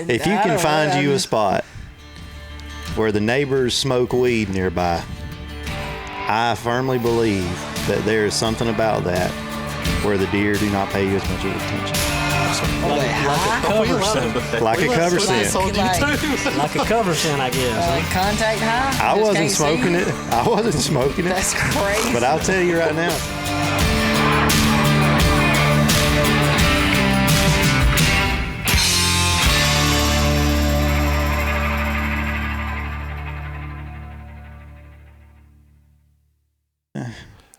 If you can find you a spot where the neighbors smoke weed nearby, I firmly believe that there is something about that where the deer do not pay you as much attention. Like a cover scent. Like a cover scent, I guess. Contact high? I wasn't smoking it. That's crazy. But I'll tell you right now.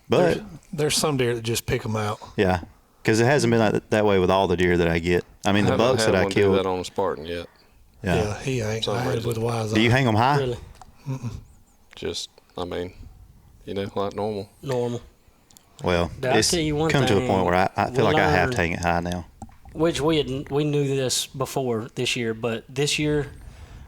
But there's some deer that just pick them out. Yeah, because it hasn't been like that way with all the deer that I get. I mean, the bucks that I killed. I haven't had that on a Spartan yet. Yeah, he ain't. I had it with wise. Do you hang them high? Really? Just, I mean, like normal. Normal. Well, it's come to a point where I feel like I have to hang it high now. Which we knew this before this year, but this year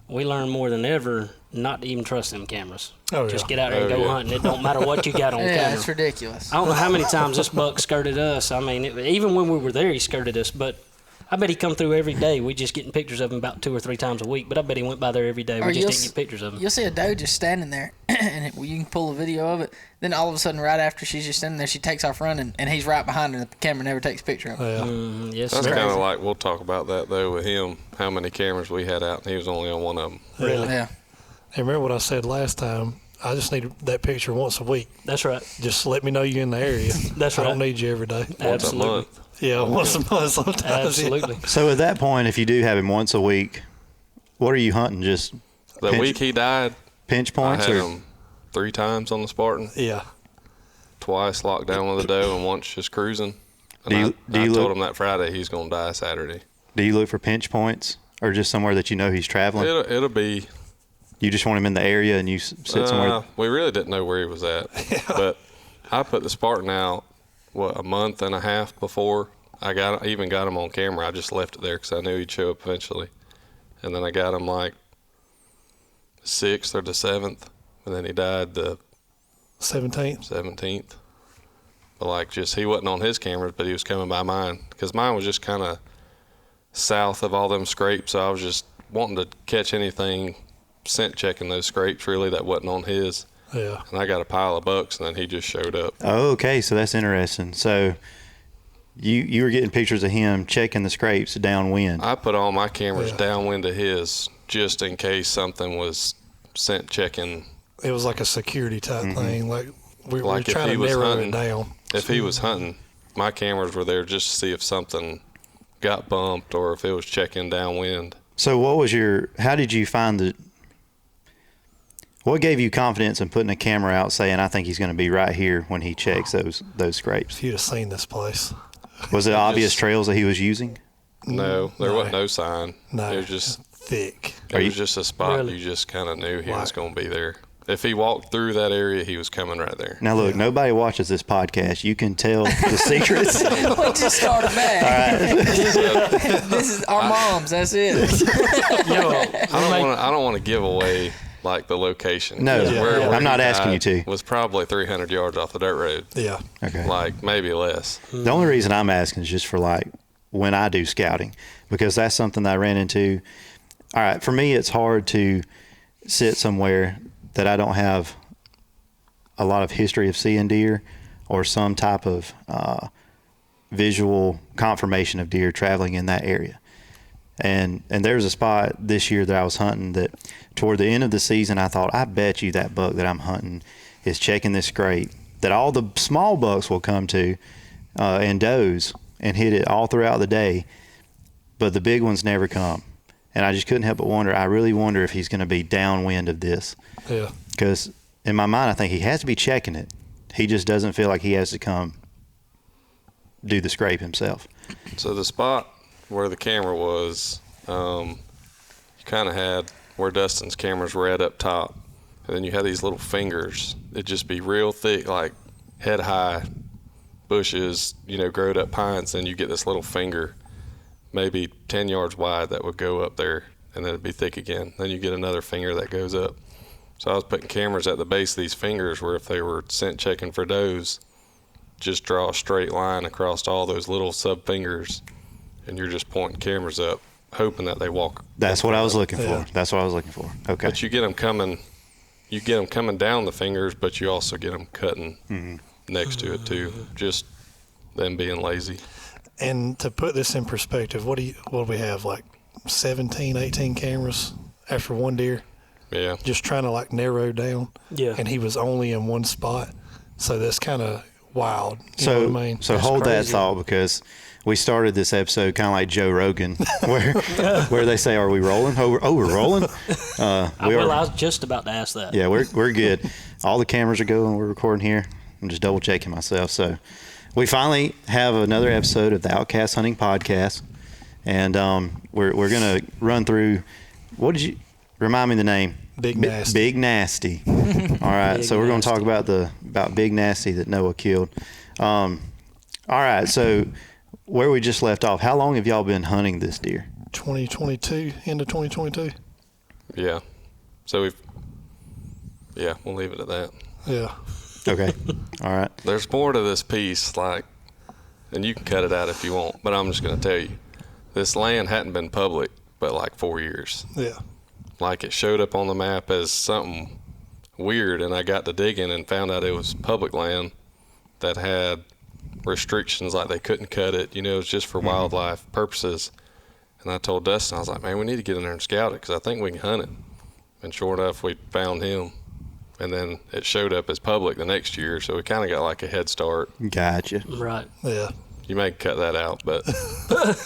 we learned more than ever not to even trust them cameras. Oh, Just get out there and go hunting. It don't matter what you got on camera. Yeah, it's ridiculous. I don't know how many times this buck skirted us. I mean, even when we were there, he skirted us. But I bet he come through every day. We just getting pictures of him about 2 or 3 times a week. But I bet he went by there every day. We just didn't get pictures of him. You'll see a doe just standing there, and you can pull a video of it. Then all of a sudden, right after she's just standing there, she takes off running, and he's right behind her, and the camera never takes a picture of her. Yeah. Yes, That's kind of like, we'll talk about that, though, with him, how many cameras we had out, and he was only on one of them. Really? Yeah. And remember what I said last time? I just need that picture once a week. That's right. Just let me know you're in the area. That's right. I don't need you every day. Once a month. Yeah, once a month sometimes. Absolutely. Yeah. So at that point, if you do have him once a week, what are you hunting? Just the week he died, pinch points? I had him 3 times on the Spartan. Yeah. Twice locked down with a doe, and once just cruising. And I told him that Friday he's going to die Saturday. Do you look for pinch points, or just somewhere that you know he's traveling? It'll be. You just want him in the area, and you sit somewhere. We really didn't know where he was at, but I put the Spartan out a month and a half before I even got him on camera. I just left it there because I knew he'd show up eventually, and then I got him like 6th or the 7th, and then he died the 17th. But he wasn't on his cameras, but he was coming by mine because mine was just kind of south of all them scrapes. So I was just wanting to catch anything scent checking those scrapes really that wasn't on his. Yeah. And I got a pile of bucks, and then he just showed up. Oh, okay. So that's interesting. So you were getting pictures of him checking the scrapes downwind. I put all my cameras downwind of his just in case something was scent checking. It was like a security type thing. Like we were Like if trying he to was narrow hunting- it down. If he was hunting, my cameras were there just to see if something got bumped or if it was checking downwind. So how did you find what gave you confidence in putting a camera out saying, I think he's going to be right here when he checks those scrapes? If you'd have seen this place. Was it obvious trails that he was using? No, there wasn't no sign. No. It was just thick. It was just a spot Really? you just kind of knew he was going to be there. If he walked through that area, he was coming right there. Now, look, nobody watches this podcast. You can tell the secrets. We just started back. All right. This is our moms. That's it. I don't want to give away the location. No, Where I'm not he asking you died to. Was probably 300 yards off the dirt road. Yeah. Okay. Maybe less. The only reason I'm asking is just for when I do scouting, because that's something that I ran into. All right, for me, it's hard to sit somewhere that I don't have a lot of history of seeing deer or some type of visual confirmation of deer traveling in that area. And there was a spot this year that I was hunting that toward the end of the season, I thought, I bet you that buck that I'm hunting is checking this scrape that all the small bucks will come to and does and hit it all throughout the day, but the big ones never come. And I just couldn't help but wonder, I really wonder if he's going to be downwind of this. Yeah. Because in my mind, I think he has to be checking it. He just doesn't feel like he has to come do the scrape himself. So the spot where the camera was, you kind of had where Dustin's cameras were at up top. And then you had these little fingers. It'd just be real thick, like head high bushes, growed up pines. Then you get this little finger, maybe 10 yards wide, that would go up there, and then it'd be thick again. Then you get another finger that goes up. So I was putting cameras at the base of these fingers where if they were scent checking for does, just draw a straight line across all those little sub fingers, and you're just pointing cameras up. hoping that they walk. That's what I was looking for. That's what I was looking for. Okay. But you get them coming down the fingers, but you also get them cutting next to it too. Just them being lazy. And to put this in perspective, what do we have, like 17, 18 cameras after one deer? Yeah. Just trying to like narrow down. Yeah. And he was only in one spot. So that's kind of wild. You know what I mean? So hold that thought, because we started this episode kind of like Joe Rogan, where they say, "Are we rolling? Oh, we're rolling." I was just about to ask that. Yeah, we're good. All the cameras are going. We're recording here. I'm just double checking myself. So we finally have another episode of the Outcast Hunting Podcast, and we're gonna run through. What did you remind me the name? Big Nasty. Big Nasty. All right, Big so we're going to Nasty. talk about Big Nasty that Noah killed. All right, so where we just left off, how long have y'all been hunting this deer? 2022, into 2022. Yeah. So we'll leave it at that. Yeah. Okay. All right. There's more to this piece, and you can cut it out if you want, but I'm just going to tell you, this land hadn't been public but like 4 years. Yeah. Like, it showed up on the map as something weird, and I got to digging and found out it was public land that had restrictions, like they couldn't cut it. It was just for wildlife purposes. And I told Dustin, I was like, man, we need to get in there and scout it, because I think we can hunt it. And sure enough, we found him. And then it showed up as public the next year, so we kind of got like a head start. Gotcha. Right. Yeah. You may cut that out, but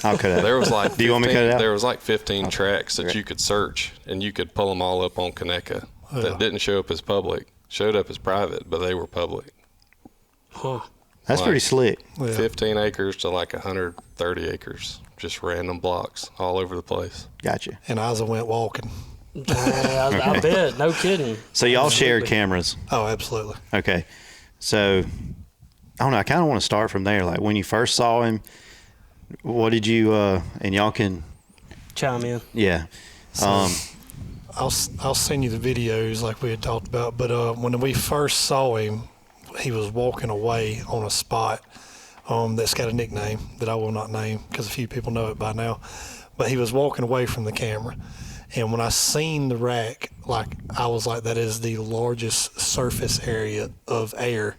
I'll cut it out. there was like 15, Do you want me to cut it out? There was like 15 tracks that you could search, and you could pull them all up on Conecuh that didn't show up as public. Showed up as private, but they were public. Huh. That's pretty slick. Yeah. 15 acres to like 130 acres. Just random blocks all over the place. Gotcha. And Isa went walking. I bet. No kidding. So y'all share cameras. Oh, absolutely. Okay. So, I don't know. I kind of want to start from there. Like, when you first saw him, what did you, and y'all can, Chime in. yeah. I'll send you the videos like we had talked about. But when we first saw him, he was walking away on a spot that's got a nickname that I will not name because a few people know it by now. But he was walking away from the camera. And when I seen the rack, I was like, that is the largest surface area of air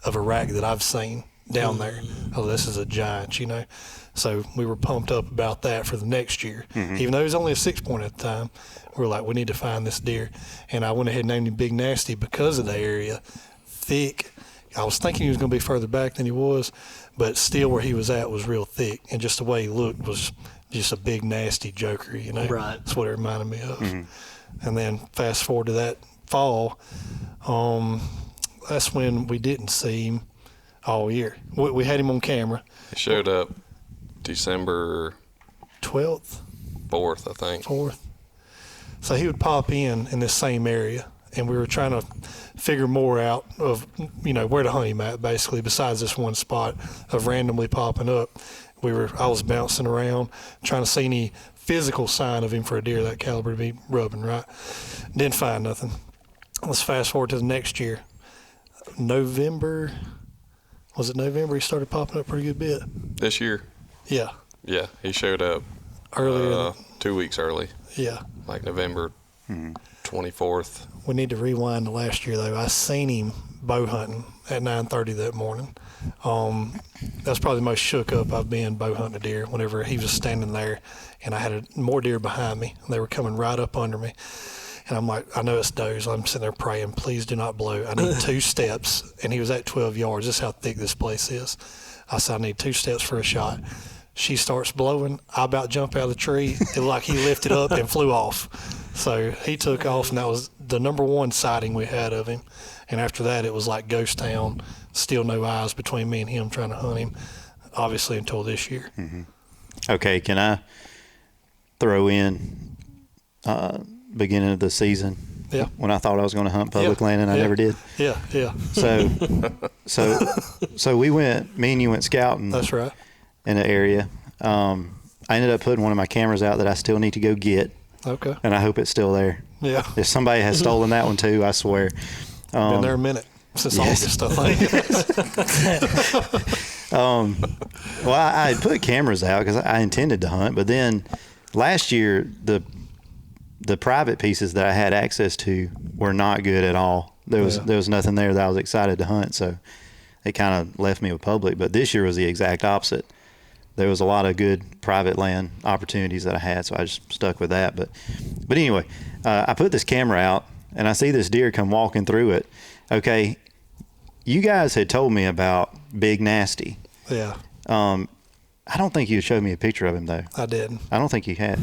of a rack that I've seen down there. Oh, this is a giant, So we were pumped up about that for the next year. Even though he was only a 6-point at the time, we were like, we need to find this deer. And I went ahead and named him Big Nasty because of the area. Thick. I was thinking he was going to be further back than he was, but still where he was at was real thick. And just the way he looked was just a big, nasty joker, Right. That's what it reminded me of. And then fast forward to that fall, that's when we didn't see him all year. We had him on camera. He showed up December 12th, 4th, I think. 4th. So he would pop in this same area, and we were trying to figure more out of, where to hunt him at, basically, besides this one spot of randomly popping up. I was bouncing around, trying to see any physical sign of him for a deer that caliber to be rubbing, right? Didn't find nothing. Let's fast forward to the next year. November, was it November? He started popping up pretty good bit. This year? Yeah. Yeah, he showed up Earlier. 2 weeks early, Yeah. like November 24th. We need to rewind to last year, though. I seen him bow hunting at 9:30 that morning. That's probably the most shook up I've been bow hunting a deer whenever he was standing there, and I had more deer behind me, and they were coming right up under me. And I'm like, I know it's does. I'm sitting there praying, please do not blow. I need 2 steps. And he was at 12 yards. This is how thick this place is. I said, I need 2 steps for a shot. She starts blowing. I about jump out of the tree. It looked like he lifted up and flew off. So he took off, and that was the number 1 sighting we had of him. And after that, it was like ghost town. Still no eyes between me and him trying to hunt him, obviously, until this year. Okay, can I throw in beginning of the season? Yeah. When I thought I was going to hunt public land and I never did. Yeah. So we went. Me and you went scouting. That's right. In an area. I ended up putting one of my cameras out that I still need to go get, Okay. and I hope it's still there. Yeah. If somebody has stolen that one too, I swear. Been there a minute since yes. August, I think. Well, I had put cameras out because I intended to hunt, but then last year the private pieces that I had access to were not good at all. There was nothing there that I was excited to hunt, so it kind of left me with public. But this year was the exact opposite. There was a lot of good private land opportunities that I had, so I just stuck with that. But anyway, I put this camera out, and I see this deer come walking through it. Okay, you guys had told me about Big Nasty. Yeah. I don't think you showed me a picture of him, though. I didn't. I don't think you had.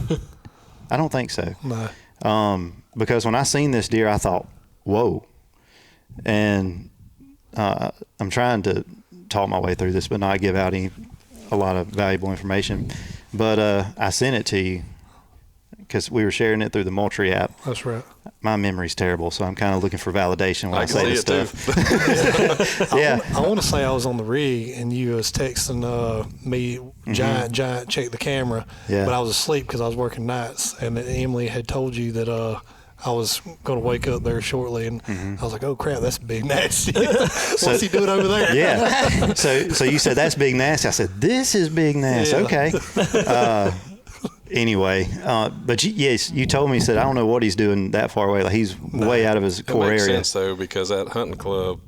I don't think so. No. Because when I seen this deer, I thought, whoa. And I'm trying to talk my way through this, but not give out a lot of valuable information. But I sent it to you because we were sharing it through the Moultrie app. That's right. My memory's terrible, so I'm kind of looking for validation when I say this stuff. Yeah. I want to say I was on the rig and you was texting me, giant, check the camera. Yeah. But I was asleep because I was working nights, and Emily had told you that I was going to wake up there shortly, and I was like, oh crap, that's Big Nasty. What's he doing over there? Yeah. So you said that's Big Nasty. I said, this is Big Nasty. Yeah. Okay. Anyway, but you told me, you said, I don't know what he's doing that far away. Like he's way out of his core It makes area. sense, though, because that hunting club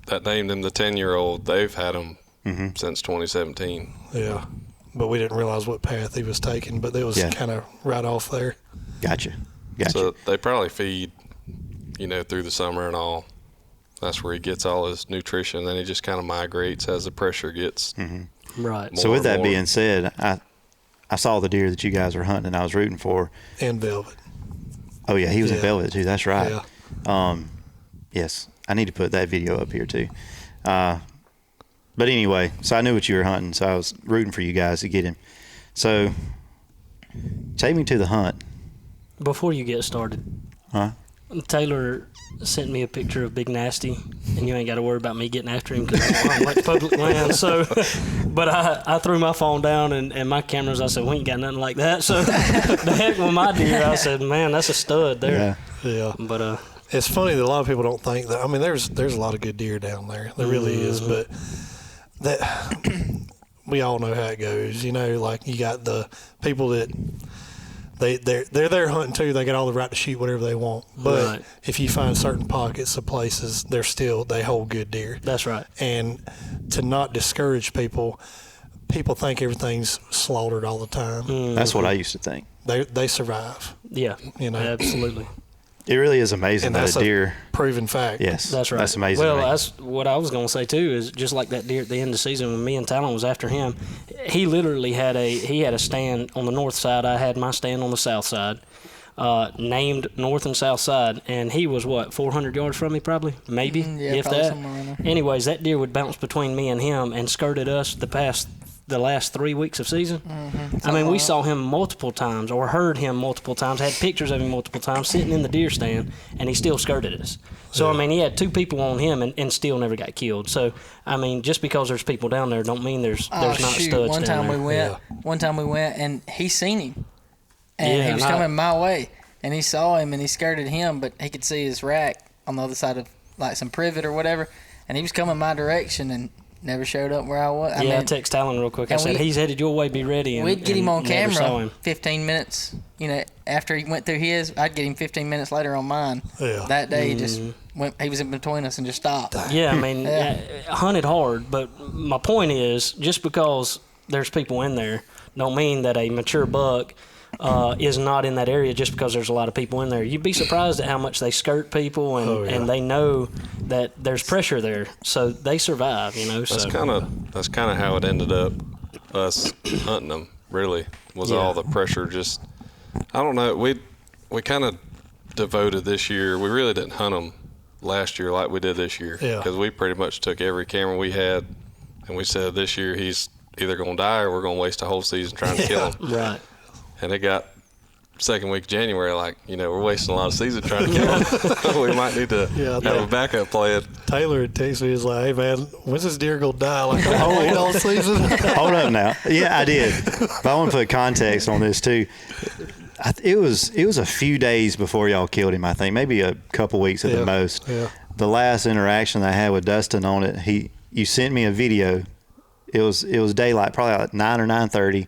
that named him the 10-year-old, they've had him since 2017. Yeah. But we didn't realize what path he was taking, but it was kind of right off there. Gotcha. So they probably feed, through the summer and all. That's where he gets all his nutrition. Then he just kind of migrates as the pressure gets Right. So with that more. being said, I saw the deer that you guys were hunting and I was rooting for. And velvet. Oh, yeah, he was in velvet, too. That's right. Yeah. Yes, I need to put that video up here, too. But anyway, so I knew what you were hunting, so I was rooting for you guys to get him. So take me to the hunt. Before you get started, Taylor sent me a picture of Big Nasty, and you ain't got to worry about me getting after him because I'm like public land. So, but I threw my phone down and my cameras. I said, we ain't got nothing like that. So the heck with my deer. I said, man, that's a stud there. Yeah. But it's funny that a lot of people don't think that. I mean, there's a lot of good deer down there. There really is, but that we all know how it goes. Like you got the people that. They're there hunting too. They got all the right to shoot whatever they want. But if you find certain pockets of places, they hold good deer. That's right. And to not discourage people think everything's slaughtered all the time. That's what I used to think. They survive. Yeah. Absolutely. It really is amazing And that that's a deer. proven fact. Yes, That's right. That's amazing. Well, that's what I was going to say too. Is just like that deer at the end of the season when me and Talon was after him. He literally had a stand on the north side. I had my stand on the south side, named north and south side, and he was 400 yards from me, probably, maybe, if probably that. somewhere around there. Anyways, that deer would bounce between me and him and skirted us the last 3 weeks of season. I mean, we saw him multiple times or heard him multiple times, had pictures of him multiple times sitting in the deer stand, and he still skirted us. So, I mean, he had 2 people on him and still never got killed. So, I mean, just because there's people down there don't mean there's not studs One down time there. One time we went, and he seen him. And he was coming my way, and he saw him, and he skirted him, but he could see his rack on the other side of, like, some privet or whatever, and he was coming my direction, and never showed up where I was. I text Talon real quick. I said, he's headed your way, be ready. And, we'd get him on never saw camera him. 15 minutes. After he went through his, I'd get him 15 minutes later on mine. Yeah. That day, he just went, he was in between us and just stopped. Yeah, I mean, hunted hard, but my point is, just because there's people in there don't mean that a mature buck is not in that area just because there's a lot of people in there. You'd be surprised at how much they skirt people, and they know that there's pressure there, so they survive. That's kind of how it ended up. Us hunting them really was all the pressure. Just I don't know. We kind of devoted this year. We really didn't hunt them last year like we did this year because we pretty much took every camera we had, and we said this year he's either going to die or we're going to waste a whole season trying to kill him. Right. And it got second week of January, we're wasting a lot of season trying to kill him. We might need to have a backup plan. Taylor had texted me, he's like, hey man, when's this deer gonna die? Like I'm gonna wait all season. Hold up now. Yeah, I did. But I want to put context on this too. It was a few days before y'all killed him, I think. Maybe a couple weeks at the most. Yeah. The last interaction I had with Dustin on it, you sent me a video. It was daylight, probably like 9 or 9:30.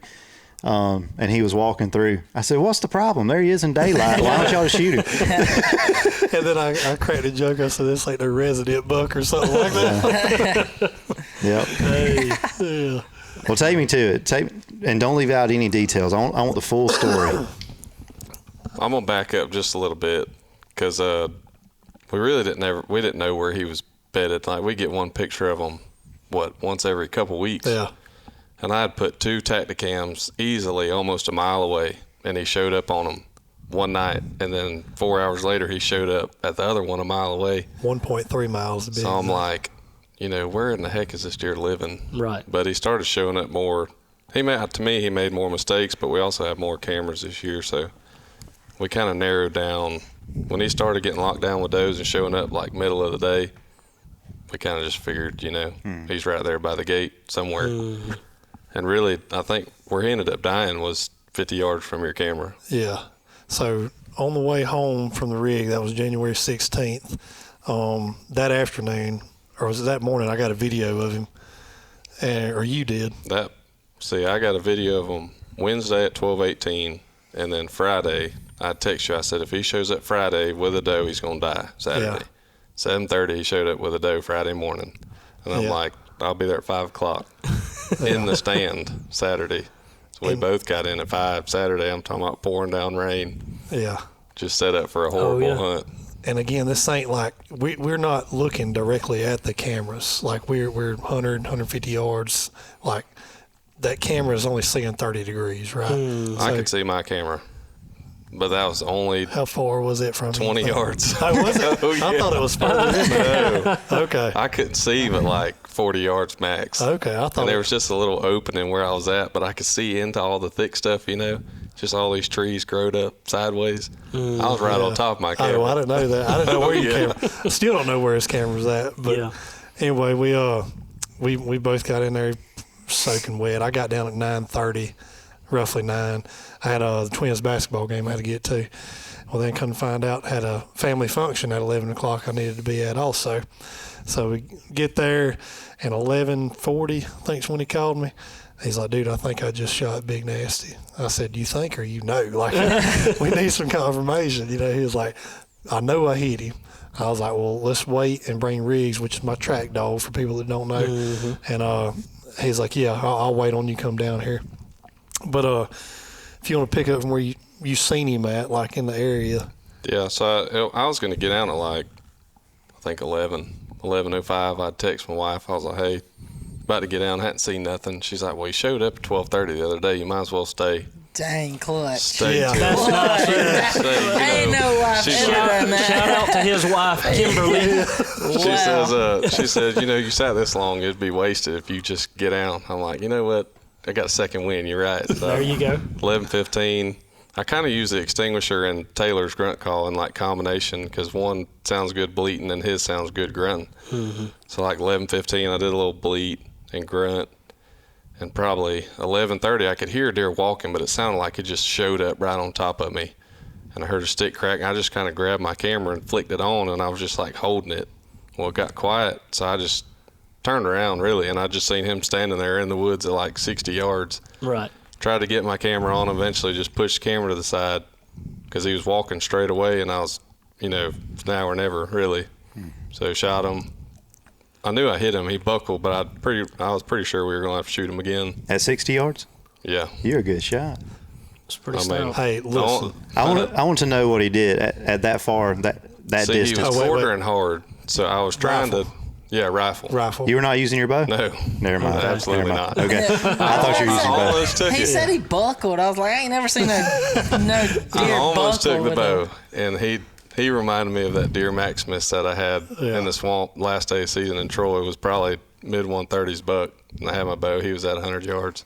and he was walking through. I said, "What's the problem? There he is in daylight. Why don't y'all just shoot him?" And then I cracked a joke. I said, "This like the resident buck or something like that." Yep. Hey, yeah. Well, take me to it. And don't leave out any details. I want the full story. I'm gonna back up just a little bit because we really didn't know where he was bedded. Like we get one picture of him, once every couple weeks. Yeah. And I had put 2 Tacticams easily almost a mile away, and he showed up on them one night, and then 4 hours later he showed up at the other one a mile away. 1.3 miles to be So I'm exact. like, where in the heck is this deer living? Right. But he started showing up more. He made more mistakes, but we also have more cameras this year, so we kind of narrowed down. When he started getting locked down with those and showing up like middle of the day, we kind of just figured, he's right there by the gate somewhere. And really, I think where he ended up dying was 50 yards from your camera. Yeah. So on the way home from the rig, that was January 16th, that afternoon, or was it that morning, I got a video of him, or you did. I got a video of him Wednesday at 12:18, and then Friday, I text you, I said, if he shows up Friday with a doe, he's going to die Saturday. 7:30, he showed up with a doe Friday morning. And I'm like, I'll be there at 5 o'clock in the stand Saturday. So we both got in at 5 Saturday. I'm talking about pouring down rain. Yeah. Just set up for a horrible hunt. And again, this ain't like we're not looking directly at the cameras. Like we're 100, 150 yards. Like that camera is only seeing 30 degrees, right? I could see my camera, but that was only How far was it from 20 you? yards. Oh, was it? Oh, I yeah. thought it was further than that. No. Okay. I couldn't see but like 40 yards max. Okay. I thought And there was just a little opening where I was at, but I could see into all the thick stuff, just all these trees growed up sideways. I was right on top of my camera. Oh, I didn't know that. I didn't know where your camera. I still don't know where his camera's at. But anyway, we both got in there soaking wet. I got down at 9:30, roughly 9. I had the Twins basketball game I had to get to. Well, then come to find out, had a family function at 11 o'clock I needed to be at also. So we get there, and 11:40, I think's when he called me. He's like, "Dude, I think I just shot Big Nasty." I said, "You think or you know?" Like, we need some confirmation. He was like, "I know I hit him." I was like, "Well, let's wait and bring Riggs," which is my track dog for people that don't know. And he's like, "Yeah, I'll wait on you come down here." But if you want to pick up from where you seen him at, like in the area. Yeah, so I was going to get out at like, I think 11:05. I text my wife. I was like, "Hey, about to get down, hadn't seen nothing." She's like, "Well, he showed up at 12:30 the other day. You might as well stay." Dang, clutch. Stay Yeah. till- That's nice. Yeah. stay, Ain't no wife she's better like- than that. Shout out to his wife, Kimberly. She says, you sat this long, it'd be wasted if you just get out. I'm like, you know what? I got a second win. You're right. So There you go. 11:15. I kind of use the extinguisher and Taylor's grunt call in like combination because one sounds good bleating and his sounds good grunting. So like 11:15, I did a little bleat and grunt. And probably 11:30, I could hear a deer walking, but it sounded like it just showed up right on top of me. And I heard a stick crack, and I just kind of grabbed my camera and flicked it on, and I was just like holding it. Well, it got quiet, so I just turned around, really, and I just seen him standing there in the woods at like 60 yards. Right. Tried to get my camera on, eventually just pushed the camera to the side because he was walking straight away, and I was, now or never, really. So shot him. I knew I hit him. He buckled, but I was pretty sure we were going to have to shoot him again. At 60 yards? Yeah. You're a good shot. It's pretty I mean, stout. Hey, listen. I want to know what he did at that far, that See, distance. he was wait. quartering hard, so I was trying to, rifle. Rifle. You were not using your bow? No. Never mind. Absolutely Never mind. not. Okay. I thought you were using your bow. Almost took He it. said he buckled. I was like, I ain't never seen no I deer almost buckle took the with bow, and he reminded me of that deer Maximus that I had in the swamp last day of season in Troy. It was probably mid-130s buck, and I had my bow. He was at 100 yards.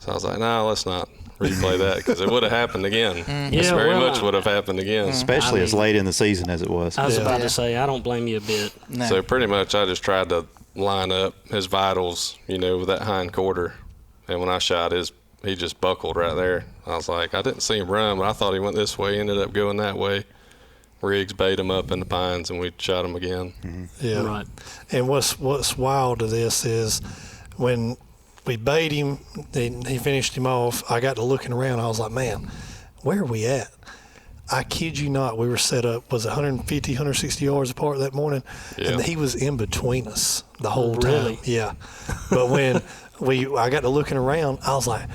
So I was like, no, let's not replay that because it would have happened again. It Yeah, very well, much would have happened again. Especially as late in the season as it was. I was Yeah. about to say, I don't blame you a bit. No. So pretty much I just tried to line up his vitals, with that hind quarter. And when I shot he just buckled right there. I was like, I didn't see him run, but I thought he went this way, ended up going that way. Riggs bait him up in the pines, and we shot him again. Yeah. Right. And what's wild to this is when we bait him, then he finished him off. I got to looking around. I was like, man, where are we at? I kid you not, we were set up, was 150, 160 yards apart that morning, and he was in between us the whole time. Really? Yeah. But when I got to looking around, I was like,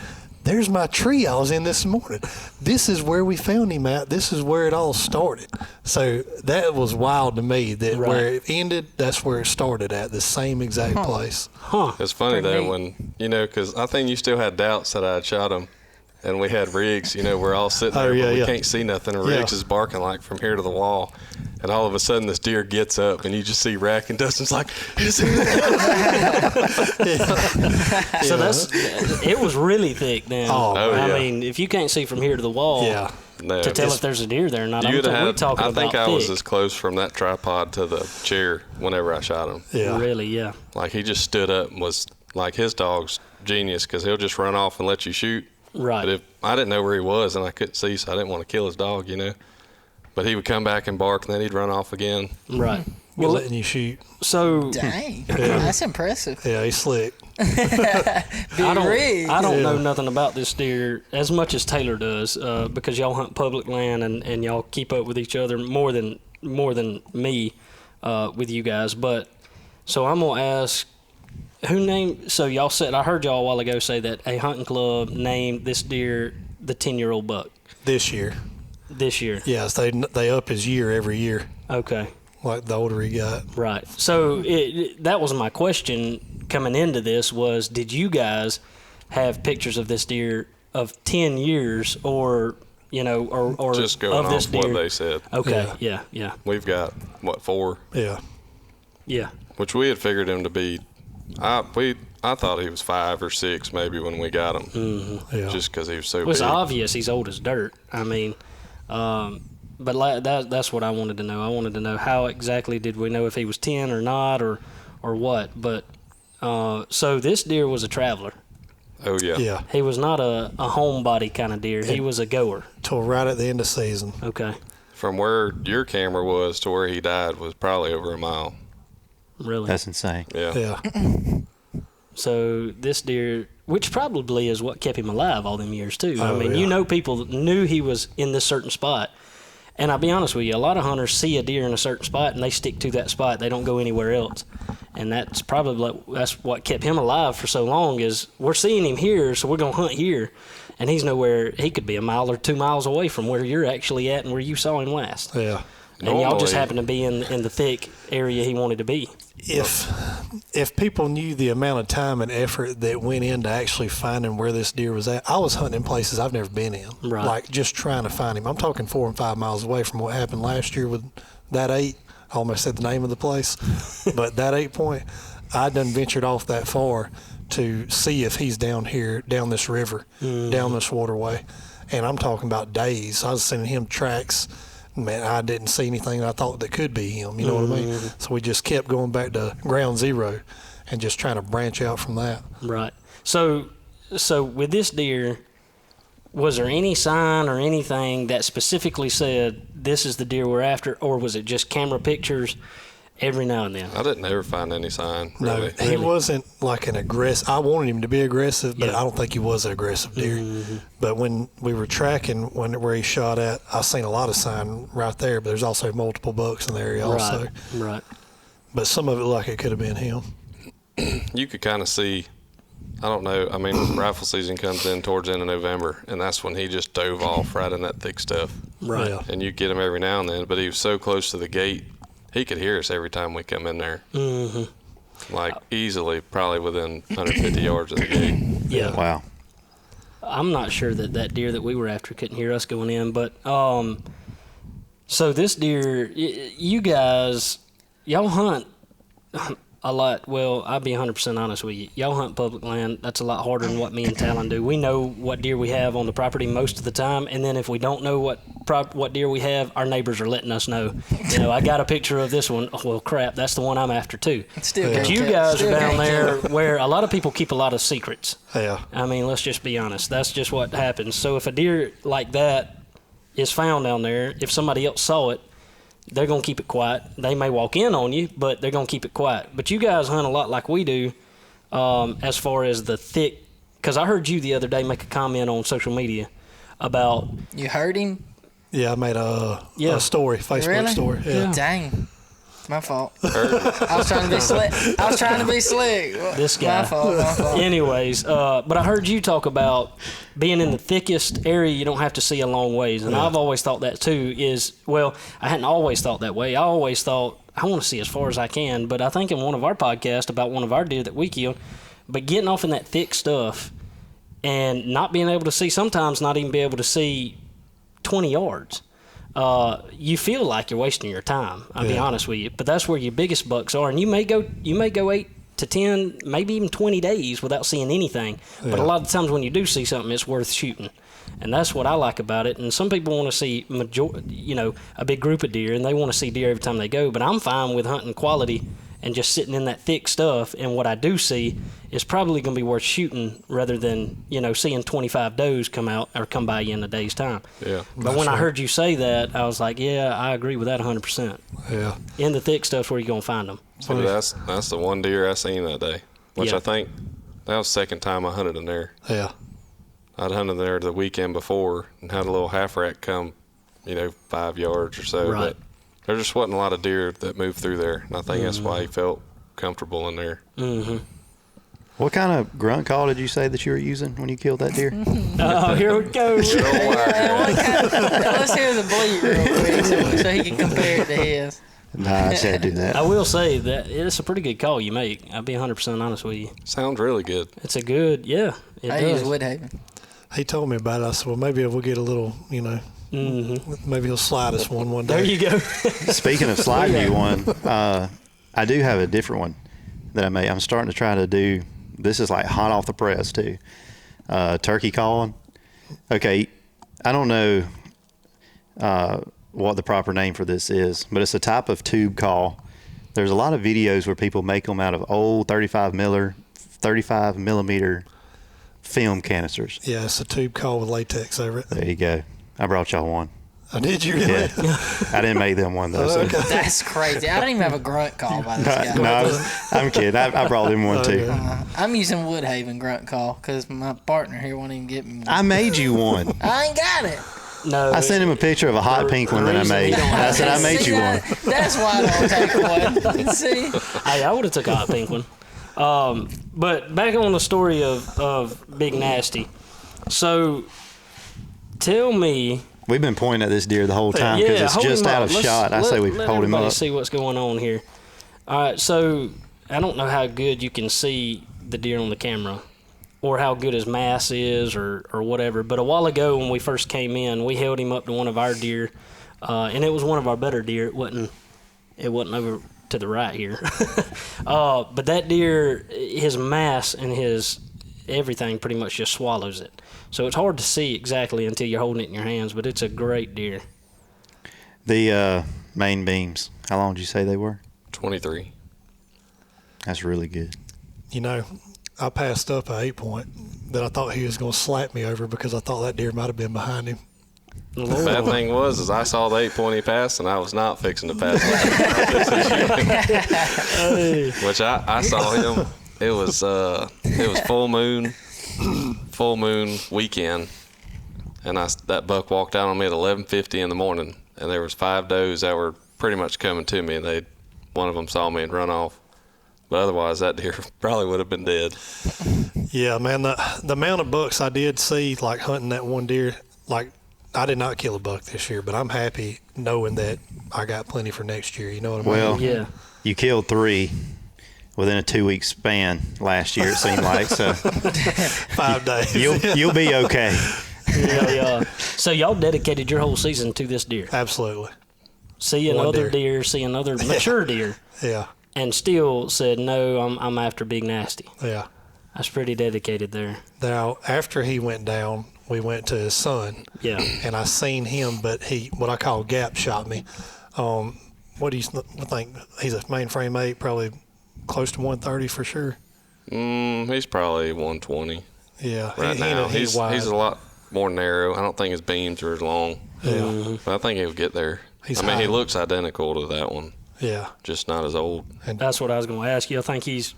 there's my tree I was in this morning. This is where we found him at. This is where it all started. So that was wild to me that where it ended, that's where it started at, the same exact place. It's funny, though, when, because I think you still had doubts that I had shot him. And we had Riggs, we're all sitting there, but we can't see nothing. And Riggs is barking like from here to the wall. And all of a sudden, this deer gets up, and you just see Rack, and Dustin's like, is he there? So it was really thick then. I yeah. mean, if you can't see from here to the wall to tell if there's a deer there or not, we're talking about I think I was thick. as close from that tripod to the chair whenever I shot him. Yeah. Really, yeah. Like, he just stood up and was like, his dog's genius because he'll just run off and let you shoot. Right. But if I didn't know where he was and I couldn't see, so I didn't want to kill his dog, But he would come back and bark, and then he'd run off again. Right. Well, letting you shoot. So Dang, that's impressive. Yeah, he's slick. I don't know nothing about this deer as much as Taylor does because y'all hunt public land and y'all keep up with each other more than me with you guys. But so I'm gonna ask. Who named? So y'all said, I heard y'all a while ago say that a hunting club named this deer the 10-year-old buck This year. Yes, they up his year every year. Okay. Like the older he got. Right. So that was my question coming into this was, did you guys have pictures of this deer of 10 years or just going of this off deer? what they said. Okay. Yeah. We've got, 4? Yeah. Yeah. Which we had figured him to be. I thought he was 5 or 6 maybe when we got him. Mm-hmm. Yeah. Just because he was so It was big. obvious he's old as dirt. I mean, but that's what I wanted to know. I wanted to know how exactly did we know if he was 10 or not or what. But so this deer was a traveler. Oh, yeah. Yeah. He was not a homebody kind of deer. He was a goer. Till right at the end of season. Okay. From where your camera was to where he died was probably over a mile. Really? That's insane. Yeah. So this deer, which probably is what kept him alive all them years too. I mean, people knew he was in this certain spot. And I'll be honest with you, a lot of hunters see a deer in a certain spot and they stick to that spot. They don't go anywhere else. And that's probably that's what kept him alive for so long is we're seeing him here, so we're going to hunt here. And he's nowhere, he could be a mile or 2 miles away from where you're actually at and where you saw him last. Yeah. And y'all just happen to be in the thick area he wanted to be. If people knew the amount of time and effort that went into actually finding where this deer was at, I was hunting in places I've never been in. Right. Like just trying to find him. I'm talking 4 and 5 miles away from what happened last year with that 8. I almost said the name of the place. But that 8 point, I done ventured off that far to see if he's down here, down this river, down this waterway. And I'm talking about days. I was sending him tracks. Man, I didn't see anything I thought that could be him. You know what I mean? So we just kept going back to ground zero and just trying to branch out from that. Right. So with this deer, was there any sign or anything that specifically said this is the deer we're after, or was it just camera pictures every now and then? I didn't ever find any sign, really. No, he wasn't like an aggressive. I wanted him to be aggressive, but I don't think he was an aggressive deer. But when we were tracking where he shot at, I seen a lot of sign right there, but there's also multiple bucks in the area also. Right. But some of it like it could have been him. You could kind of see, I don't know, I mean, rifle season comes in towards the end of November, and that's when he just dove off right in that thick stuff. Right. Yeah. And you get him every now and then, but he was so close to the gate, he could hear us every time we come in there. Like easily, probably within 150 yards of the gate. Yeah. Wow. I'm not sure that deer that we were after couldn't hear us going in, but so this deer, you guys, y'all hunt a lot. Well, I'll be 100% honest with you. Y'all hunt public land. That's a lot harder than what me and Talon do. We know what deer we have on the property most of the time, and then if we don't know what deer we have, our neighbors are letting us know. I got a picture of this one. Oh, well, crap, that's the one I'm after too. But you guys are down there where a lot of people keep a lot of secrets. Yeah. I mean, let's just be honest. That's just what happens. So if a deer like that is found down there, if somebody else saw it, they're going to keep it quiet. They may walk in on you, but they're going to keep it quiet. But you guys hunt a lot like we do. as far as the thick. Because I heard you the other day make a comment on social media about. You heard him? Yeah, I made a story, Facebook Really? story. Yeah. Dang. My fault. I was trying to be slick. This guy. My fault. Anyways, but I heard you talk about being in the thickest area you don't have to see a long ways. And I've always thought that too I hadn't always thought that way. I always thought I want to see as far as I can. But I think in one of our podcasts about one of our deer that we killed, but getting off in that thick stuff and not being able to see, sometimes not even be able to see 20 yards. You feel like you're wasting your time. I'll be honest with you, but that's where your biggest bucks are, and you may go 8 to 10, maybe even 20 days without seeing anything. But a lot of times when you do see something, it's worth shooting, and that's what I like about it. And some people want to see a big group of deer, and they want to see deer every time they go. But I'm fine with hunting quality and just sitting in that thick stuff. And what I do see is probably going to be worth shooting rather than, seeing 25 does come out or come by you in a day's time. Yeah. But when I heard you say that, I was like, yeah, I agree with that 100%. Yeah. In the thick stuff's where you're going to find them. So that's the one deer I seen that day, which I think that was the second time I hunted in there. Yeah. I'd hunted there the weekend before and had a little half rack come, 5 yards or so. Right. But there just wasn't a lot of deer that moved through there, and I think that's why he felt comfortable in there. Mm-hmm. What kind of grunt call did you say that you were using when you killed that deer? Oh, here we go. Let's hear the bleat real quick so he can compare it to his. Nah, I said do that. I will say that it's a pretty good call you make. I'll be 100% honest with you. Sounds really good. It's a good, it I does. use Woodhaven. He told me about it. I said, well, maybe we'll get a little, maybe he'll slide us one day. There you go. Speaking of sliding you one, I do have a different one that I made. I'm starting to try to do, this is like hot off the press too. Turkey calling. Okay, I don't know what the proper name for this is, but it's a type of tube call. There's a lot of videos where people make them out of old 35 millimeter film canisters. Yeah, it's a tube call with latex over it. There you go. I brought y'all one. Oh, did you really? Yeah. I didn't make them one though. So. Okay. That's crazy. I don't even have a grunt call by this guy. No, I'm kidding. I brought him one too. I'm using Woodhaven grunt call because my partner here won't even get me one. I made you one. I ain't got it. No. I sent him a picture of a hot pink one that I made. I said, I made you one. That's why I don't take one. See? Hey, I would have took a hot pink one. But back on the story of Big Nasty. So, tell me. We've been pointing at this deer the whole time because it's just out of shot. I say we hold him up. See what's going on here. All right, so I don't know how good you can see the deer on the camera or how good his mass is or whatever. But a while ago when we first came in, we held him up to one of our deer, and it was one of our better deer. It wasn't over to the right here. But that deer, his mass and his everything pretty much just swallows it. So it's hard to see exactly until you're holding it in your hands, but it's a great deer. The main beams, how long did you say they were? 23. That's really good. I passed up an 8-point that I thought he was going to slap me over because I thought that deer might have been behind him. The bad thing was I saw the 8-point he passed, and I was not fixing to pass him. Which I saw him. It was full moon weekend, and that buck walked out on me at 11:50 in the morning, and there was 5 does that were pretty much coming to me, and one of them saw me and run off. But otherwise, that deer probably would have been dead. Yeah, man, the amount of bucks I did see, like hunting that one deer, like I did not kill a buck this year, but I'm happy knowing that I got plenty for next year. You know what I mean? Well, Yeah. You killed 3 within a 2-week span last year, it seemed like. So 5 days. You'll be okay. Yeah. So y'all dedicated your whole season to this deer. Absolutely. See another deer, see another mature deer, Yeah. and still said, no, I'm after Big Nasty. Yeah. That's pretty dedicated there. Now, after he went down, we went to his son. Yeah. And I seen him, but he, what I call gap shot me. What do you think? He's a mainframe 8, probably close to 130 for sure. He's probably 120 Yeah. right now. He's wide. a lot more narrow. I don't think his beams are as long. Yeah. But I think he'll get there. He's he high. looks identical to that one, Yeah. just not as old. That's what I was going to ask you. I think he's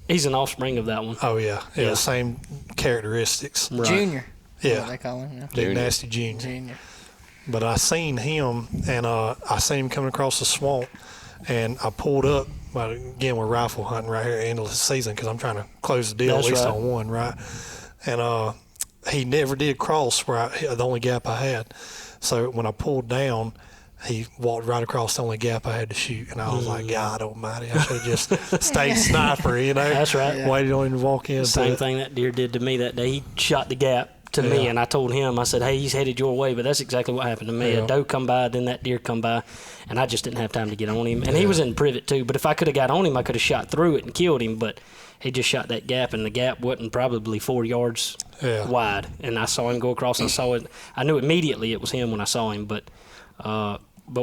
He's an offspring of that one. Oh yeah, same characteristics. Right. Junior. Yeah, What they call him. Yeah. Big Nasty Junior. Junior. But I seen him, and I seen him coming across the swamp, and I pulled up. But again, we're rifle hunting right here at the end of the season because I'm trying to close the deal That's at least right. on one, right? And he never did cross the only gap I had. So when I pulled down, he walked right across the only gap I had to shoot, and I was like, God almighty, I should have just stayed sniper, you know? That's right. Yeah. Waited on him to walk in. Same thing that deer did to me that day. He shot the gap to me, and I told him, I said, hey, he's headed your way, but that's exactly what happened to me. Yeah. A doe come by, then that deer come by, and I just didn't have time to get on him. And he was in privet too, but if I could have got on him, I could have shot through it and killed him, but he just shot that gap, and the gap wasn't probably 4 yards wide. And I saw him go across, and I saw it. I knew immediately it was him when I saw him, but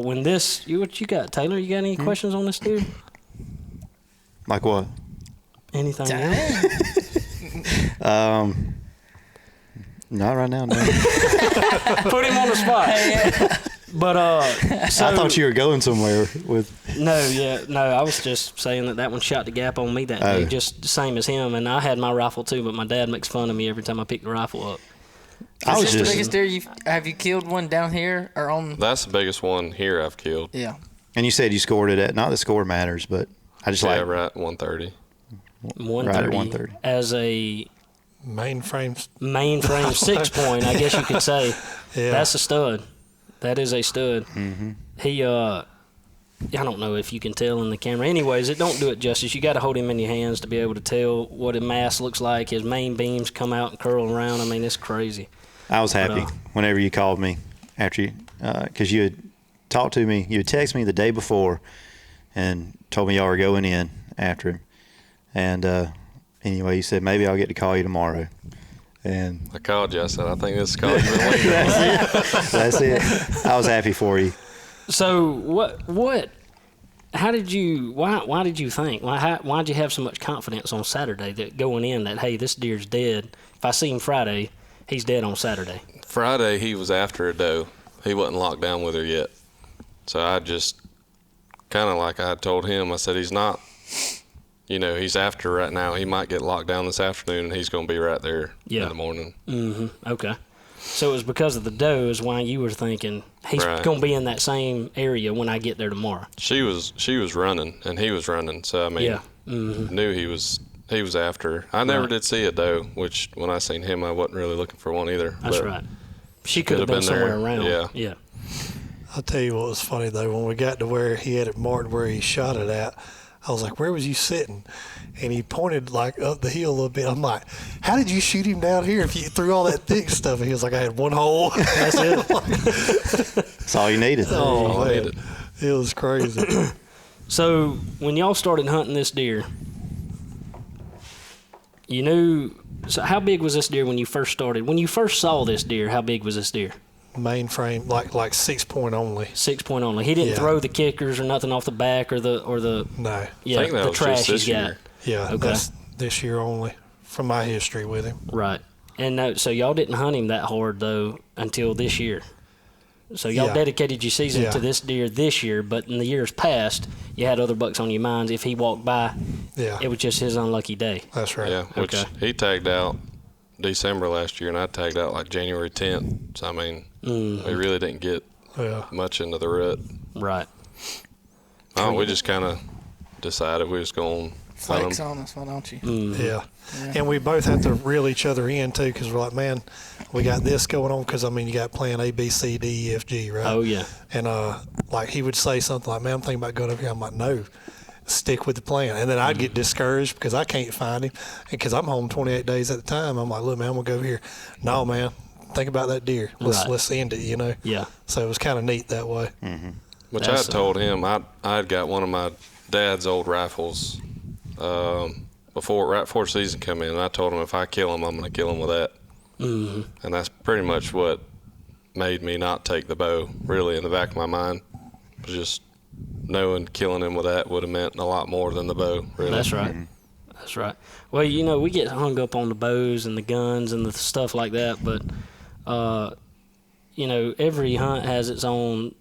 when this, what you got, Taylor? You got any questions on this deer? Like what? Anything else? Not right now, no. Put him on the spot. But so, I thought you were going somewhere with. No, I was just saying that one shot the gap on me that day, just the same as him. And I had my rifle too, but my dad makes fun of me every time I pick the rifle up. I was Is this just. the biggest deer have you killed one down here or on? That's the biggest one here I've killed. Yeah. And you said you scored it at, not that score matters, but I just like. right, 130. 130. Right at 130. As a Mainframe 6-point, I guess you could say. Yeah. That's a stud. That is a stud. Mm-hmm. He, I don't know if you can tell in the camera. Anyways, it don't do it justice. You got to hold him in your hands to be able to tell what a mass looks like. His main beams come out and curl around. I mean, it's crazy. I was happy whenever you called me after you, because you had talked to me. You had texted me the day before and told me y'all were going in after him. And anyway, you said, maybe I'll get to call you tomorrow. And I called you. I said, I think this is call you've been waiting on. that's it. I was happy for you. So what? How did you? Why did you think? Why'd you have so much confidence on Saturday that going in that hey, this deer's dead? If I see him Friday, he's dead on Saturday. Friday, he was after a doe. He wasn't locked down with her yet. So I just kind of like I told him, I said, he's not, he's after right now. He might get locked down this afternoon, and he's going to be right there in the morning. Mm-hmm. Okay. So it was because of the doe is why you were thinking he's going to be in that same area when I get there tomorrow. She was running, and he was running. So, I mean, knew he was after her. I never did see a doe, which when I seen him, I wasn't really looking for one either. That's right. She could have been somewhere around. Yeah. I'll tell you what was funny, though. When we got to where he had it marked where he shot it at, I was like, where was you sitting? And he pointed, like, up the hill a little bit. I'm like, how did you shoot him down here if you threw all that thick stuff? And he was like, I had one hole. That's it. That's all you needed. Oh, man. It was crazy. So when y'all started hunting this deer, you knew – so how big was this deer when you first started? When you first saw this deer, how big was this deer? Mainframe, like 6 point only. 6 point only. He didn't throw the kickers or nothing off the back or the no. Yeah, I think that the was trash just this he's got. year. Yeah, Okay. that's this year only from my history with him. Right. And so y'all didn't hunt him that hard though until this year. So y'all dedicated your season to this deer this year, but in the years past, you had other bucks on your minds. If he walked by, it was just his unlucky day. That's right. Yeah, which he tagged out December last year, and I tagged out like January 10th. So, I mean, we really didn't get much into the rut. Right. We just kind of decided we was going to Flex on us, why don't you? Yeah. And we both have to reel each other in, too, because we're like, man, we got this going on. Because, I mean, you got plan A, B, C, D, E, F, G, right? Oh, yeah. And, like, he would say something like, man, I'm thinking about going over here. I'm like, no, stick with the plan. And then I'd get discouraged because I can't find him. And because I'm home 28 days at a time, I'm like, look, man, I'm going to go over here. No, man, think about that deer. Let's end it, Yeah. So it was kind of neat that way. Mm-hmm. Which I told him I'd got one of my dad's old rifles right before season come in, and I told him if I kill him, I'm going to kill him with that. Mm-hmm. And that's pretty much what made me not take the bow, really, in the back of my mind. Was just knowing killing him with that would have meant a lot more than the bow, really. That's right. Mm-hmm. That's right. Well, we get hung up on the bows and the guns and the stuff like that, but, every hunt has its own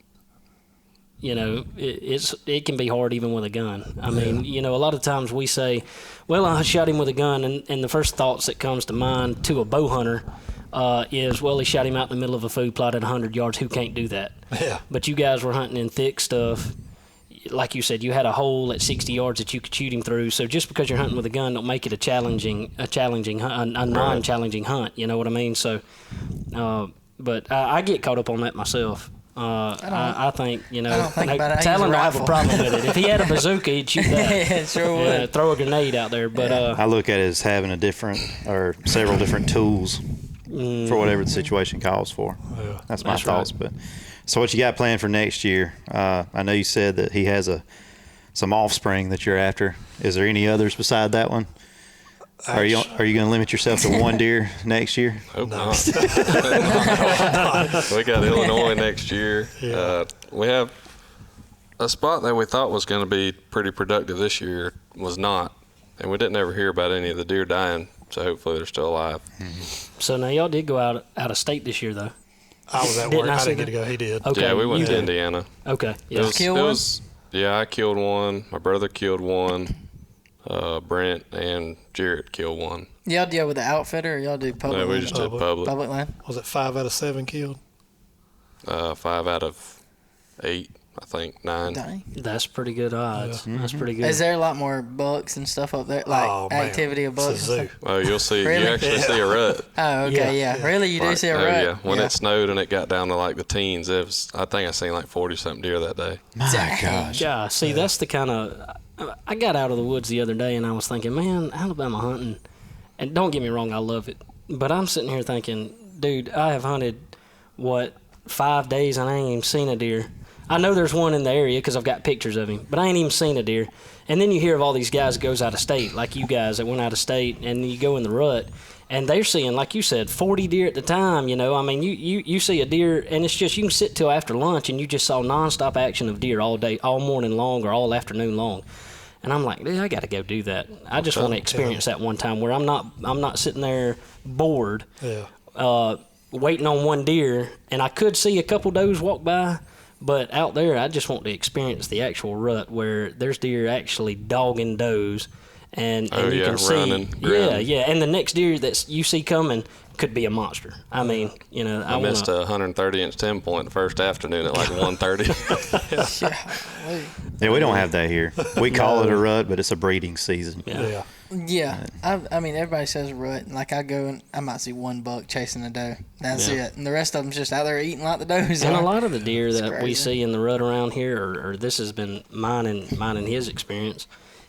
it can be hard even with a gun. I mean, a lot of times we say, well, I shot him with a gun, and the first thoughts that comes to mind to a bow hunter is, well, he shot him out in the middle of a food plot at 100 yards. Who can't do that? Yeah. But you guys were hunting in thick stuff. Like you said, you had a hole at 60 yards that you could shoot him through. So just because you're hunting with a gun, don't make it a non-challenging hunt. You know what I mean? So, but I get caught up on that myself. I think, Talon don't have a problem with it. If he had a bazooka, he'd shoot that. Yeah, sure would. Throw a grenade out there. But I look at it as having several different tools for whatever the situation calls for. Yeah. That's my thoughts. Right. But so what you got planned for next year? I know you said that he has some offspring that you're after. Is there any others beside that one? Are you going to limit yourself to one deer next year? Hope not. We got Illinois next year. Yeah. We have a spot that we thought was going to be pretty productive this year was not, and we didn't ever hear about any of the deer dying. So hopefully they're still alive. Mm-hmm. So now y'all did go out of state this year, though. I was at work. I didn't get to go. He did. Okay. Yeah, we went to Indiana. Okay. Yeah. I killed one. My brother killed one. Brent and Jarrett killed one. Y'all deal with the outfitter, or y'all do public land? No, we just did public land. Was it 5 out of 7 killed? 5 out of 8, I think 9. Dang. That's pretty good odds. Yeah. That's pretty good. Is there a lot more bucks and stuff up there? Like activity of bucks? It's a zoo. Oh, you'll see. Really? You actually see a rut. Oh, okay, yeah. Really, you do see a rut? Yeah. When it snowed and it got down to like the teens, I think I seen like 40-something deer that day. My gosh. Yeah. See, that's the kind of. I got out of the woods the other day and I was thinking, man, Alabama hunting, and don't get me wrong, I love it. But I'm sitting here thinking, dude, I have hunted, 5 days and I ain't even seen a deer. I know there's one in the area because I've got pictures of him, but I ain't even seen a deer. And then you hear of all these guys that goes out of state, like you guys that went out of state, and you go in the rut, and they're seeing, like you said, 40 deer at the time, I mean, you see a deer, and it's just, you can sit till after lunch, and you just saw nonstop action of deer all day, all morning long, or all afternoon long. And I'm like, dude, I got to go do that. I just want to experience that one time where I'm not sitting there bored, waiting on one deer, and I could see a couple does walk by. But out there, I just want to experience the actual rut where there's deer actually dogging does, and you can see, and the next deer that you see coming could be a monster. I mean, I missed a 130-inch 10-point the first afternoon at like 1:30. Yeah, we don't have that here. We call it a rut, but it's a breeding season. Yeah. I mean, everybody says rut. Like, I go and I might see one buck chasing a doe. That's it. And the rest of them's just out there eating like the does. And a lot of the deer that we see in the rut around here, or this has been mine and his experience,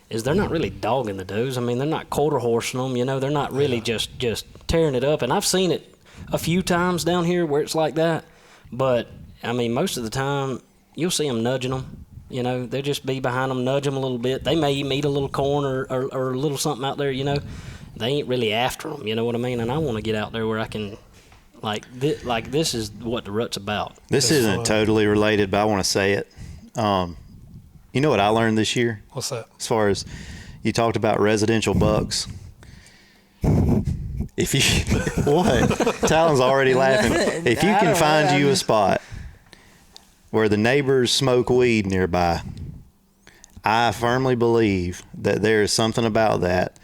is they're not really dogging the does. I mean, they're not quarter horsing them. They're not really just tearing it up. And I've seen it a few times down here where it's like that. But, I mean, most of the time, you'll see them nudging them. They'll just be behind them, nudge them a little bit. They may even eat a little corn or a little something out there, They ain't really after them, you know what I mean? And I want to get out there where I can, this is what the rut's about. This isn't totally related, but I want to say it. You know what I learned this year? What's that? As far as you talked about residential bucks. If you what? Talon's already laughing. If you can find you a spot where the neighbors smoke weed nearby, I firmly believe that there is something about that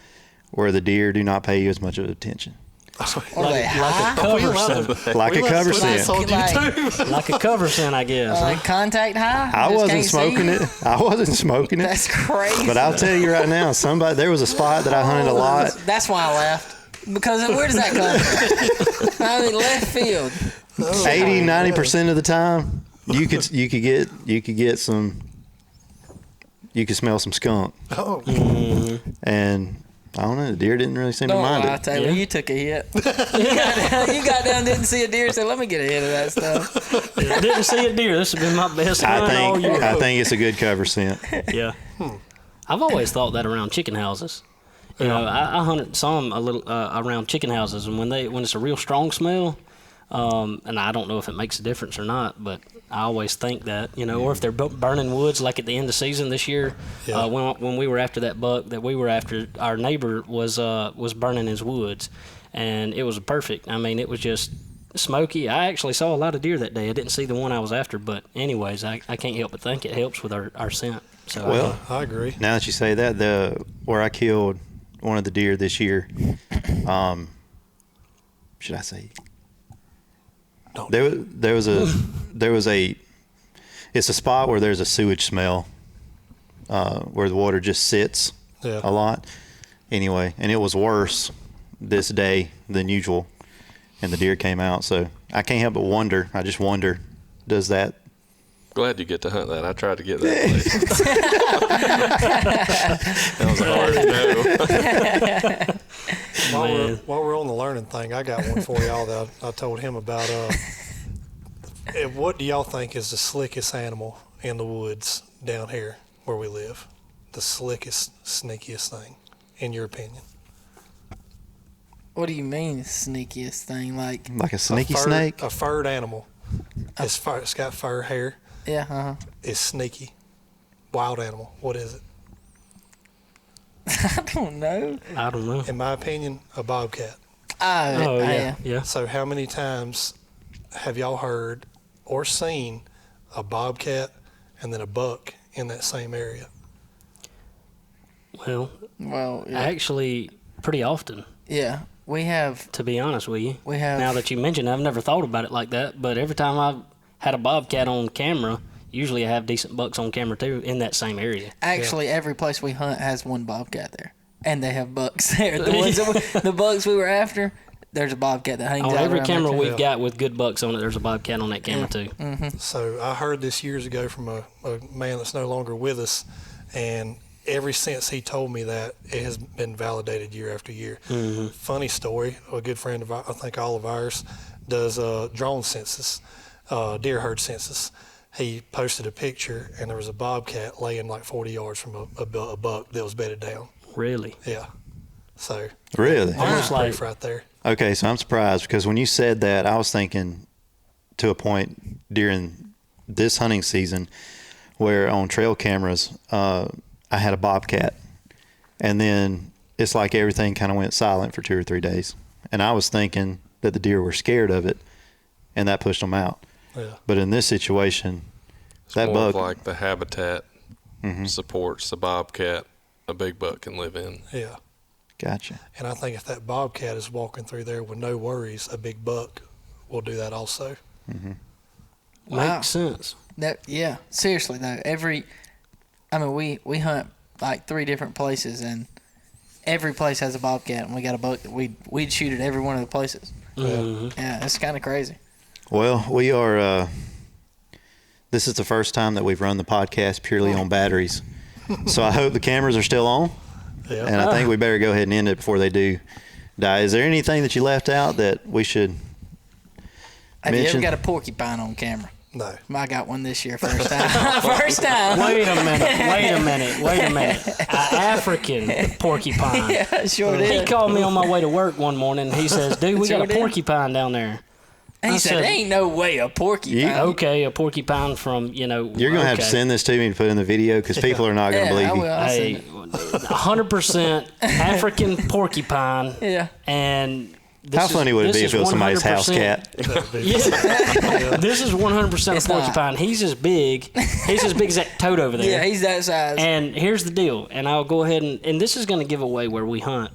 where the deer do not pay you as much of attention. Like a cover scent. Like a cover scent. Like a cover scent, I guess. Like contact high? I wasn't smoking it. That's crazy. But I'll tell you right now, there was a spot that I hunted a lot. That's why I laughed. Because where does that come from? I mean, left field. 80-90% of the time, you could smell some skunk. Oh. Mm-hmm. And I don't know, the deer didn't really seem to mind it. Taylor, you took a hit. You got down, didn't see a deer, and said, let me get a hit of that stuff. Didn't see a deer. This has been my best hunt all year. I think it's a good cover scent. Yeah. I've always thought that around chicken houses. I hunted some a little around chicken houses, and when it's a real strong smell, and I don't know if it makes a difference or not, but I always think that, or if they're burning woods, like at the end of season this year, when we were after that buck that we were after, our neighbor was burning his woods, and it was perfect. I mean, it was just smoky. I actually saw a lot of deer that day. I didn't see the one I was after, but anyways, I can't help but think it helps with our scent. So Well, I agree. now that you say that, where I killed one of the deer this year, should I say? Don't. There was a it's a spot where there's a sewage smell, where the water just sits Yeah. a lot. Anyway, and it was worse this day than usual, and the deer came out. So I can't help but wonder. I just wonder, does that? Glad you get to hunt that. I tried to get that place. That was a hard no. While we're on the learning thing, I got one for y'all that I told him about. What do y'all think is the slickest animal in the woods down here where we live? The slickest, sneakiest thing, in your opinion? What do you mean, sneakiest thing? Like Like a sneaky snake? A furred animal. It's got fur hair. Yeah. It's sneaky. Wild animal. What is it? I don't know. I don't know. In my opinion, a bobcat. Oh yeah. So how many times have y'all heard or seen a bobcat and then a buck in that same area? Well, Well, yeah. actually, pretty often. Yeah. We have. To be honest with you, We have. now that you mention it, I've never thought about it like that. But every time I've had a bobcat on camera, usually I have decent bucks on camera too in that same area. Actually, every place we hunt has one bobcat there, and they have bucks there. The ones the bucks we were after, there's a bobcat that hangs On out every around camera there. we've got with good bucks on it, there's a bobcat on that camera too. So I heard this years ago from a man that's no longer with us, and ever since he told me that, it has been validated year after year. Funny story, a good friend of I think all of ours does drone census, deer herd census. He posted a picture, and there was a bobcat laying like 40 yards from a buck that was bedded down. Really? Yeah. So Really? there's Like- proof right there. Okay, so I'm surprised because when you said that, I was thinking to a point during this hunting season where on trail cameras, I had a bobcat, and then it's like everything kind of went silent for 2 or 3 days. And I was thinking that the deer were scared of it, and that pushed them out. Yeah. But in this situation, It's that more buck, of like the habitat supports the bobcat a big buck can live in. Yeah. gotcha. And I think if that bobcat is walking through there with no worries, a big buck will do that also. Wow. Makes sense. Yeah, seriously though, we hunt like 3 different places, and every place has a bobcat, and we got a buck that we'd shoot at every one of the places. Yeah, it's kind of crazy. Well, we are. This is the first time that we've run the podcast purely on batteries, so I hope the cameras are still on. Yeah. And I think we better go ahead and end it before they do die. Is there anything that you left out that we should Have you ever mention? got a porcupine on camera? No. I got one this year, first time. First time. Wait a minute. An African porcupine. Yeah, sure He did. called me on my way to work one morning. He says, dude, we Sure got a did. porcupine down there. He I said, said- "There ain't no way a porcupine." Okay, a porcupine from, You're gonna have to okay. send this to me to put in the video because people are not gonna Yeah, believe I you. will. I'll Hey, send it. 100% African porcupine. Yeah. And this How is- funny would it this be is if it was somebody's house 100%. cat? That'd be- Yeah. This is 100% It's a not. porcupine. He's as big. He's as big as that toad over there. Yeah, he's that size. And here's the deal, and I'll go ahead and this is going to give away where we hunt,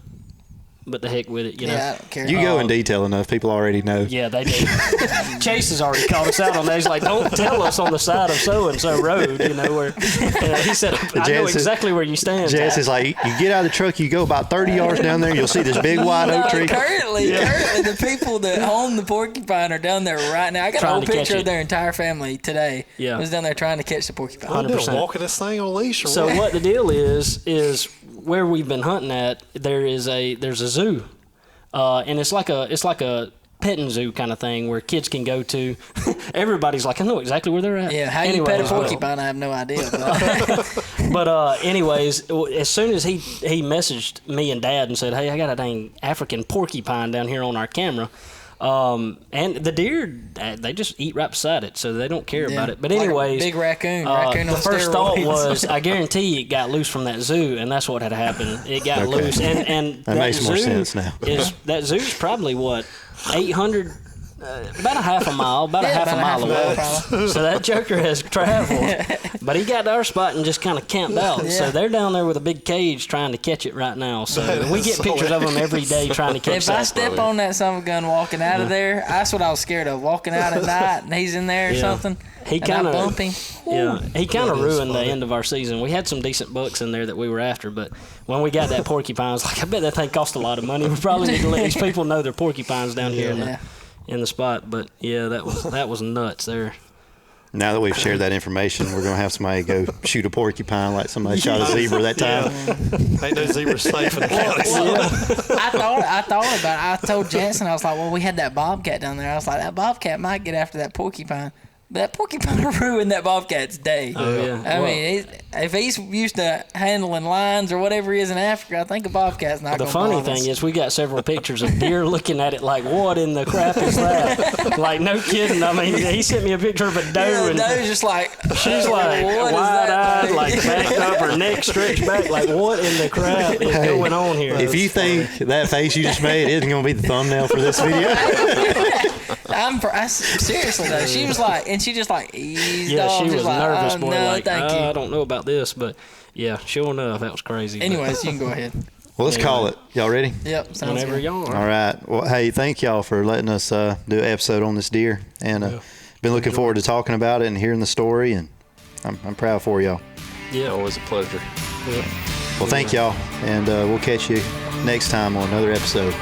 but the heck with it, you know. Yeah, I don't care. You go in detail enough, people already know. Yeah, they do. Chase has already called us out on that. He's like, don't tell us on the side of so-and-so road, where he said, I know Jess is- exactly where you stand. Jess Ty." is like, you get out of the truck, you go about 30 yards down there, you'll see this big white oak tree. Currently, the people that own the porcupine are down there right now. I got a Trying whole to catch picture it. of their entire family today. Yeah. I was down there trying to catch the porcupine. What do, 100%. walking this thing on a leash or So what? what the deal is where we've been hunting at, there's a zoo. And it's like a petting zoo kind of thing where kids can go to. Everybody's like, I know exactly where they're at. Yeah, how you pet a Anyways, porcupine, I have no idea. But anyways, as soon as he messaged me and Dad and said, hey, I got a dang African porcupine down here on our camera. And the deer, they just eat right beside it, so they don't care about it. But Like a anyways, big raccoon on the first thought steroids. was, I guarantee it got loose from that zoo, and that's what had happened. It got loose, and That makes more zoo sense now. That zoo's probably what 800 About a half a mile away. So that joker has traveled. But he got to our spot and just kind of camped out. So they're down there with a big cage trying to catch it right now. So we get pictures of them every day trying to catch that. If I step on that son of a gun walking out of there, that's what I was scared of. Walking out at night and he's in there or something. He kind of ruined the end of our season. We had some decent bucks in there that we were after, but when we got that porcupine, I was like, I bet that thing cost a lot of money. We probably need to let these people know they're porcupines down here in the spot. But yeah, that was nuts there. Now that we've shared that information, we're going to have somebody go shoot a porcupine like somebody shot a zebra that time. Ain't no zebra safe in the county. I thought about it. I told Jansen, I was like, well, we had that bobcat down there. I was like, that bobcat might get after that porcupine. But that porcupine ruined that bobcat's day. Oh, yeah. I mean, if he's used to handling lions or whatever he is in Africa, I think a bobcat's not going to bother us. The funny thing is we got several pictures of deer looking at it like, what in the crap is that? Like, no kidding. I mean, he sent me a picture of a doe. Yeah, and doe's just like, she's like wide-eyed, like backed up, her neck stretched back. Like, what in the crap is going on here? If you think that face you just made isn't going to be the thumbnail for this video. Seriously though, she was like, and she just like eased off. She was like, nervous, boy. No, like, thank you. I don't know about this, but yeah, sure enough, that was crazy. Anyways, you can go ahead. Well, let's call it. Y'all ready? Yep, sounds Whenever good. y'all are. All right. Well, hey, thank y'all for letting us do an episode on this deer, and been looking forward to talking about it and hearing the story, and I'm proud for y'all. Yeah, always a pleasure. Yeah. Well, thank y'all, and we'll catch you next time on another episode.